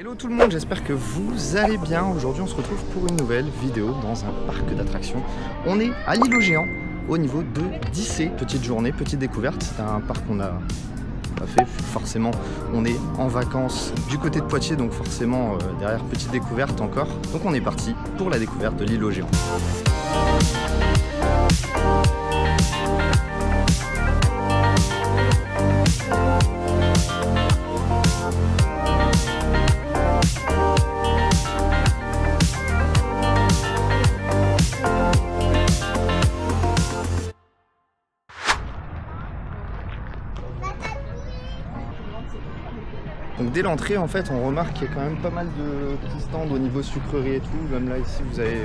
Hello tout le monde, j'espère que vous allez bien. Aujourd'hui on se retrouve pour une nouvelle vidéo dans un parc d'attractions. On est à l'île aux Géants, au niveau de Dissé. Petite journée, petite découverte. C'est un parc qu'on a fait, forcément on est en vacances du côté de Poitiers, donc forcément derrière petite découverte encore. Donc on est parti pour la découverte de l'île aux Géants. Donc dès l'entrée en fait on remarque qu'il y a quand même pas mal de petits stands au niveau sucrerie et tout. Même là ici vous avez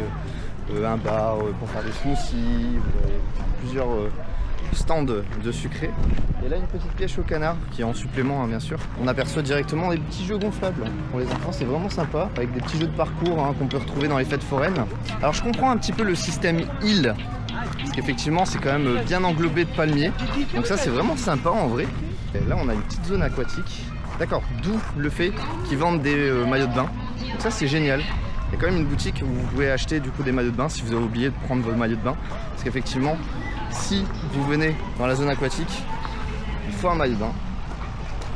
un bar pour faire des smoothies, vous avez plusieurs stands de sucré. Et là une petite pièce au canard qui est en supplément hein, bien sûr. On aperçoit directement des petits jeux gonflables pour les enfants, c'est vraiment sympa, avec des petits jeux de parcours hein, qu'on peut retrouver dans les fêtes foraines. Alors je comprends un petit peu le système île, parce qu'effectivement c'est quand même bien englobé de palmiers. Donc ça c'est vraiment sympa en vrai. Et là on a une petite zone aquatique. D'accord, d'où le fait qu'ils vendent des maillots de bain. Donc ça c'est génial. Il y a quand même une boutique où vous pouvez acheter du coup des maillots de bain si vous avez oublié de prendre vos maillots de bain. Parce qu'effectivement, si vous venez dans la zone aquatique, il faut un maillot de bain.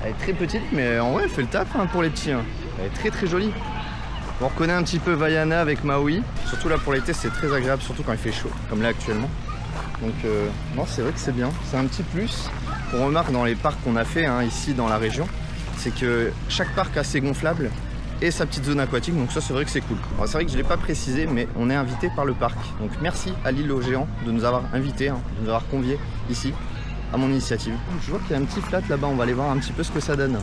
Elle est très petite mais en vrai elle fait le taf hein, pour les petits. Hein. Elle est très très jolie. On reconnaît un petit peu Vaiana avec Maui. Surtout là pour l'été c'est très agréable, surtout quand il fait chaud, comme là actuellement. Donc non c'est vrai que c'est bien. C'est un petit plus qu'on remarque dans les parcs qu'on a fait hein, ici dans la région. C'est que chaque parc a ses gonflables et sa petite zone aquatique, donc ça c'est vrai que c'est cool. C'est vrai que je ne l'ai pas précisé, mais on est invité par le parc. Donc merci à l'île aux Géants de nous avoir invités, hein, de nous avoir conviés ici à mon initiative. Je vois qu'il y a un petit flat là-bas, on va aller voir un petit peu ce que ça donne.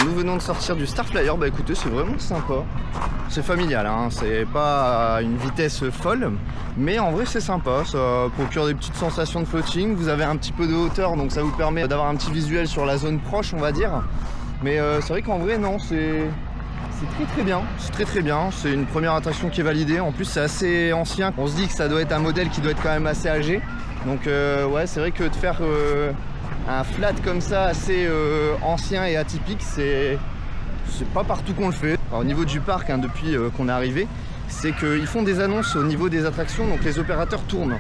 Nous venons de sortir du Star Flyer, bah écoutez c'est vraiment sympa. C'est familial, hein. C'est pas à une vitesse folle, mais en vrai c'est sympa, ça procure des petites sensations de floating. Vous avez un petit peu de hauteur, donc ça vous permet d'avoir un petit visuel sur la zone proche on va dire. Mais c'est vrai qu'en vrai non, c'est très très bien, c'est très très bien. C'est une première attraction qui est validée, en plus c'est assez ancien. On se dit que ça doit être un modèle qui doit être quand même assez âgé. Donc ouais c'est vrai que de faire un flat comme ça assez ancien et atypique, c'est pas partout qu'on le fait. Alors, au niveau du parc, hein, depuis qu'on est arrivé, c'est qu'ils font des annonces au niveau des attractions, donc les opérateurs tournent.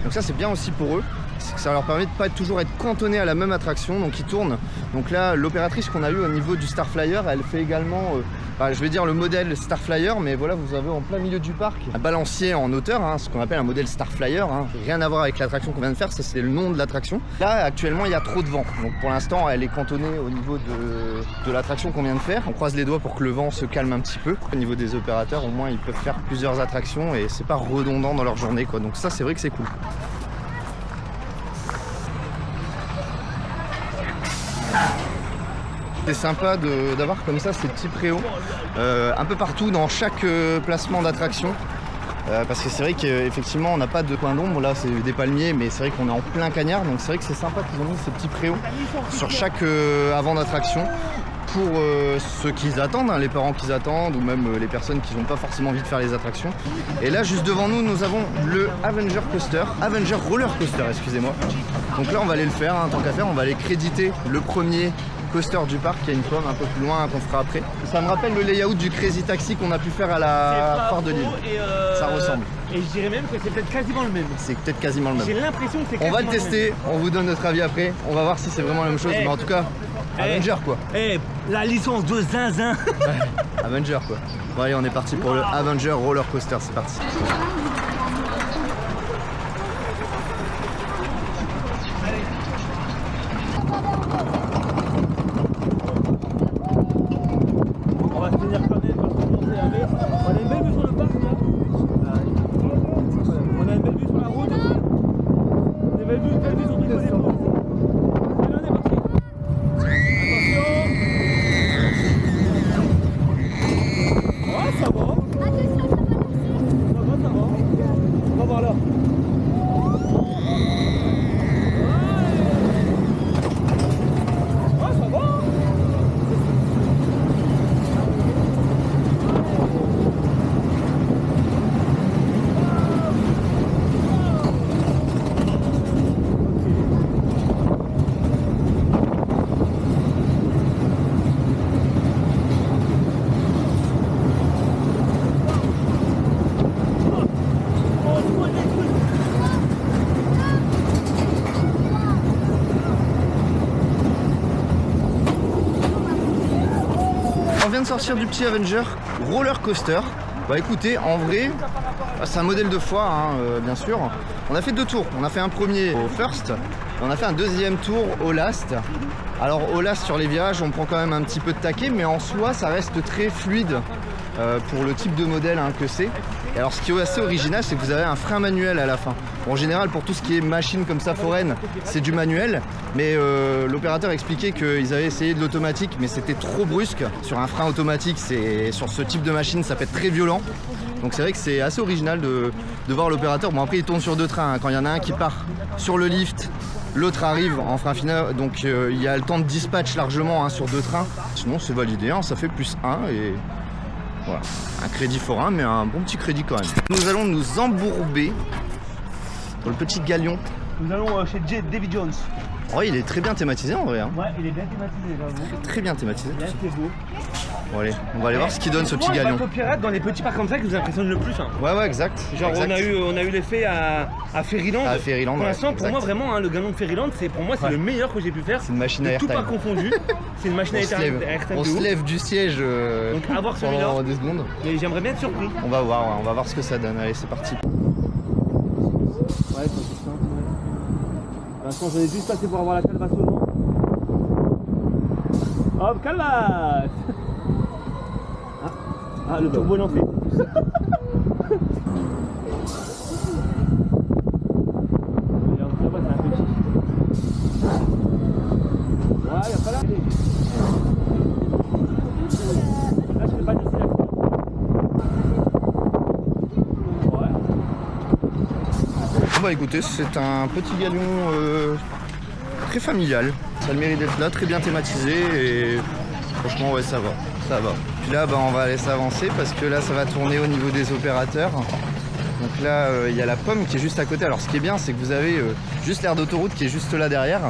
Donc ça c'est bien aussi pour eux, c'est que ça leur permet de pas toujours être cantonnés à la même attraction, donc ils tournent. Donc là l'opératrice qu'on a eu au niveau du Star Flyer, elle fait également je vais dire le modèle Star Flyer, mais voilà vous avez en plein milieu du parc un balancier en hauteur, hein, ce qu'on appelle un modèle Star Flyer, hein. Rien à voir avec l'attraction qu'on vient de faire, ça c'est le nom de l'attraction. Là actuellement il y a trop de vent, donc pour l'instant elle est cantonnée au niveau de l'attraction qu'on vient de faire. On croise les doigts pour que le vent se calme un petit peu. Au niveau des opérateurs au moins ils peuvent faire plusieurs attractions et c'est pas redondant dans leur journée quoi, donc ça c'est vrai que c'est cool. C'est sympa d'avoir comme ça ces petits préaux un peu partout dans chaque placement d'attraction, parce que c'est vrai qu'effectivement on n'a pas de coin d'ombre, là c'est des palmiers mais c'est vrai qu'on est en plein cagnard, donc c'est vrai que c'est sympa qu'ils ont mis ces petits préaux sur chaque avant d'attraction pour ceux qui attendent, hein, les parents qui attendent ou même les personnes qui n'ont pas forcément envie de faire les attractions. Et là juste devant nous nous avons le Avenger Roller Coaster, excusez-moi. Donc là on va aller le faire, hein, tant qu'à faire on va aller créditer le premier coaster du parc, il y a une pomme un peu plus loin qu'on fera après. Ça me rappelle le layout du Crazy Taxi qu'on a pu faire à la foire de Lille. Ça ressemble. Et je dirais même que c'est peut-être quasiment le même. C'est peut-être quasiment le même. J'ai l'impression que c'est quasiment le même. On va le tester, on vous donne notre avis après. On va voir si c'est vraiment la même chose, mais en tout cas, Avenger quoi. La licence de zinzin. Avenger quoi. Bon allez, on est parti pour le Avenger Roller Coaster, c'est parti. belle vue sur Brico Dépôt. Allez, on est parti. Attention. Ouais, ça va. Ça va. On va voir là. Ouais, ça va. On vient de sortir du petit Avenger roller coaster. Bah écoutez, en vrai, c'est un modèle de foire, hein, bien sûr. On a fait 2 tours. On a fait un premier au first, et on a fait un deuxième tour au last. Alors au last sur les virages, on prend quand même un petit peu de taquet, mais en soi, ça reste très fluide pour le type de modèle hein, que c'est. Et alors ce qui est assez original, c'est que vous avez un frein manuel à la fin. Bon, en général, pour tout ce qui est machine comme ça foraine, c'est du manuel. Mais l'opérateur expliquait qu'ils avaient essayé de l'automatique, mais c'était trop brusque. Sur un frein automatique, sur ce type de machine, ça peut être très violent. Donc c'est vrai que c'est assez original de voir l'opérateur. Bon après, il tourne sur 2 trains. Hein. Quand il y en a un qui part sur le lift, l'autre arrive en frein final. Donc il y a le temps de dispatch largement hein, sur 2 trains. Sinon, c'est validé. Hein. Ça fait +1 et... Voilà, un crédit forain, mais un bon petit crédit quand même. Nous allons nous embourber dans le petit galion. Nous allons chez Davy Jones. Oh, il est très bien thématisé en vrai. Hein. Ouais, il est bien thématisé, j'avoue. Très bien thématisé. Bien, c'est beau. Bon allez, on va aller voir ce qu'il donne ce petit galion. C'est pirate dans les petits parcs comme ça qui vous impressionne le plus. Hein. Ouais, exact. Genre exact. on a eu l'effet à Fairyland. À Fairyland, pour l'instant, ouais, pour moi vraiment, hein, le galion de Fairyland, pour moi c'est le meilleur que j'ai pu faire. C'est une machine à de tout airtime. pas confondu. C'est une machine à airtime. On se lève du siège donc à voir celui-là. pendant 2 secondes. Mais j'aimerais bien être surpris. On va voir ce que ça donne. Allez, c'est parti. Ouais, c'est simple. Pour l'instant, j'en ai juste passé pour avoir la calvasse au vent. Hop, calvasse. Ah, le turbo est lancé. Ça va, c'est un petit. Ouais, y'a pas là. Là, je fais pas d'ici là. Ouais. Bon bah écoutez, c'est un petit galion très familial. Ça a le mérite d'être là, très bien thématisé et franchement ouais ça va. Puis là bah, on va laisser avancer parce que là ça va tourner au niveau des opérateurs. Donc là il y a la pomme qui est juste à côté. Alors ce qui est bien c'est que vous avez juste l'aire d'autoroute qui est juste là derrière.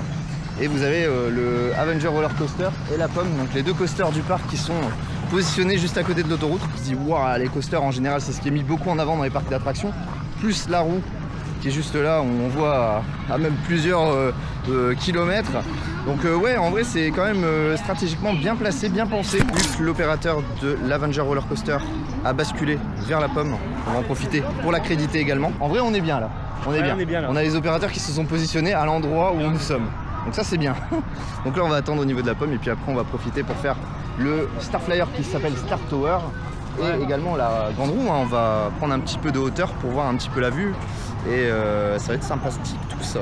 Et vous avez le Avenger Roller Coaster et la pomme, donc les 2 coasters du parc qui sont positionnés juste à côté de l'autoroute. On se dit waouh, les coasters en général c'est ce qui est mis beaucoup en avant dans les parcs d'attractions. Plus la roue qui est juste là où on voit à même plusieurs kilomètres. Donc ouais en vrai c'est quand même stratégiquement bien placé, bien pensé. Vu que l'opérateur de l'Avenger Roller Coaster a basculé vers la pomme, on va en profiter pour l'accréditer également. En vrai on est bien là. On est bien là. On a les opérateurs qui se sont positionnés à l'endroit où nous sommes. Donc ça c'est bien. Donc là on va attendre au niveau de la pomme et puis après on va profiter pour faire le Star Flyer qui s'appelle Star Tower et également la grande roue. Hein. On va prendre un petit peu de hauteur pour voir un petit peu la vue et ça va être sympathique tout ça.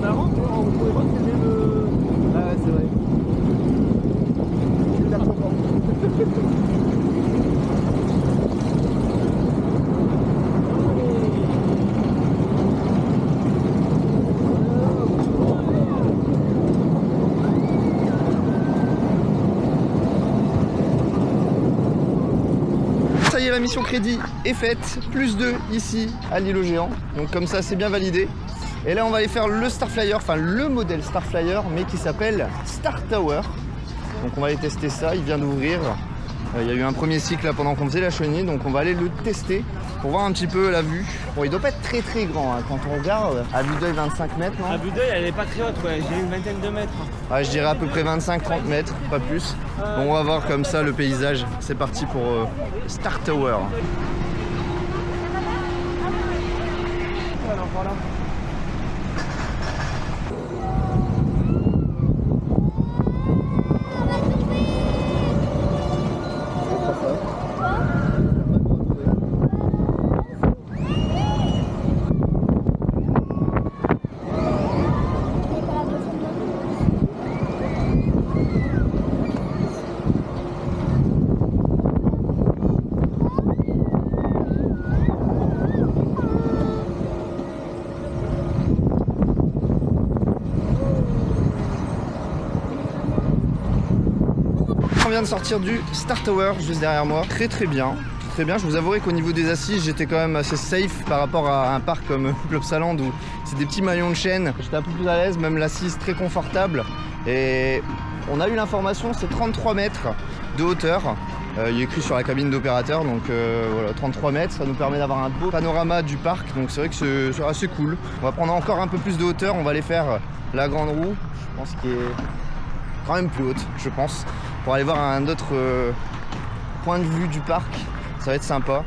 Marrant, on pouvait voir que c'était le... Ah ouais c'est vrai. Ça y est, la mission crédit est faite, +2 ici à l'îlot géant, donc comme ça c'est bien validé. Et là on va aller faire le Star Flyer, enfin le modèle Star Flyer mais qui s'appelle Star Tower. Donc on va aller tester ça, il vient d'ouvrir. Il y a eu un premier cycle là pendant qu'on faisait la chenille, donc on va aller le tester pour voir un petit peu la vue. Bon il doit pas être très grand hein. Quand on regarde, à vue d'œil 25 mètres non? À vue d'œil elle est pas très haute, ouais. J'ai une vingtaine de mètres. Ouais, je dirais à peu près 25-30 mètres, pas plus. Bon, on va voir comme ça le paysage. C'est parti pour Star Tower. Alors voilà. vient de sortir du Star Tower juste derrière moi. Très bien. Très bien, je vous avouerai qu'au niveau des assises, j'étais quand même assez safe par rapport à un parc comme Plopsaland où c'est des petits maillons de chaîne. J'étais un peu plus à l'aise, même l'assise très confortable. Et on a eu l'information, c'est 33 mètres de hauteur. Il est écrit sur la cabine d'opérateur, donc voilà, 33 mètres, ça nous permet d'avoir un beau panorama du parc, donc c'est vrai que c'est assez cool. On va prendre encore un peu plus de hauteur, on va aller faire la grande roue, je pense qu'elle est quand même plus haute, je pense, pour aller voir un autre point de vue du parc. Ça va être sympa.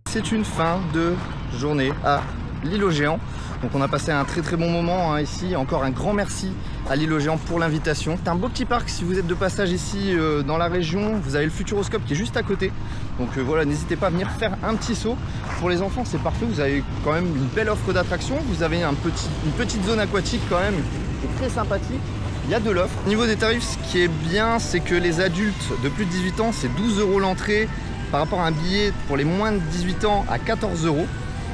C'est une fin de journée à l'île aux Géants. Donc on a passé un très bon moment ici. Encore un grand merci à l'île aux Géants pour l'invitation. C'est un beau petit parc si vous êtes de passage ici dans la région. Vous avez le Futuroscope qui est juste à côté. Donc voilà, n'hésitez pas à venir faire un petit saut. Pour les enfants c'est parfait, vous avez quand même une belle offre d'attractions. Vous avez une petite zone aquatique quand même qui est très sympathique. Il y a de l'offre. Au niveau des tarifs, ce qui est bien, c'est que les adultes de plus de 18 ans, c'est 12 € l'entrée. Par rapport à un billet pour les moins de 18 ans à 14 €.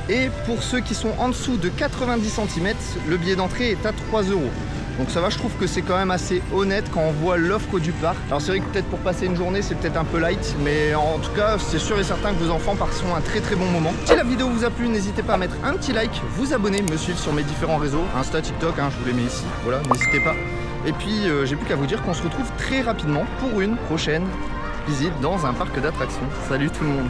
Et pour ceux qui sont en dessous de 90 cm, le billet d'entrée est à 3 €. Donc ça va, je trouve que c'est quand même assez honnête quand on voit l'offre du parc. Alors c'est vrai que peut-être pour passer une journée, c'est peut-être un peu light, mais en tout cas, c'est sûr et certain que vos enfants passeront un très bon moment. Si la vidéo vous a plu, n'hésitez pas à mettre un petit like, vous abonner, me suivre sur mes différents réseaux, Insta, TikTok, je vous les mets ici, voilà, n'hésitez pas. Et puis j'ai plus qu'à vous dire qu'on se retrouve très rapidement pour une prochaine visite dans un parc d'attractions. Salut tout le monde.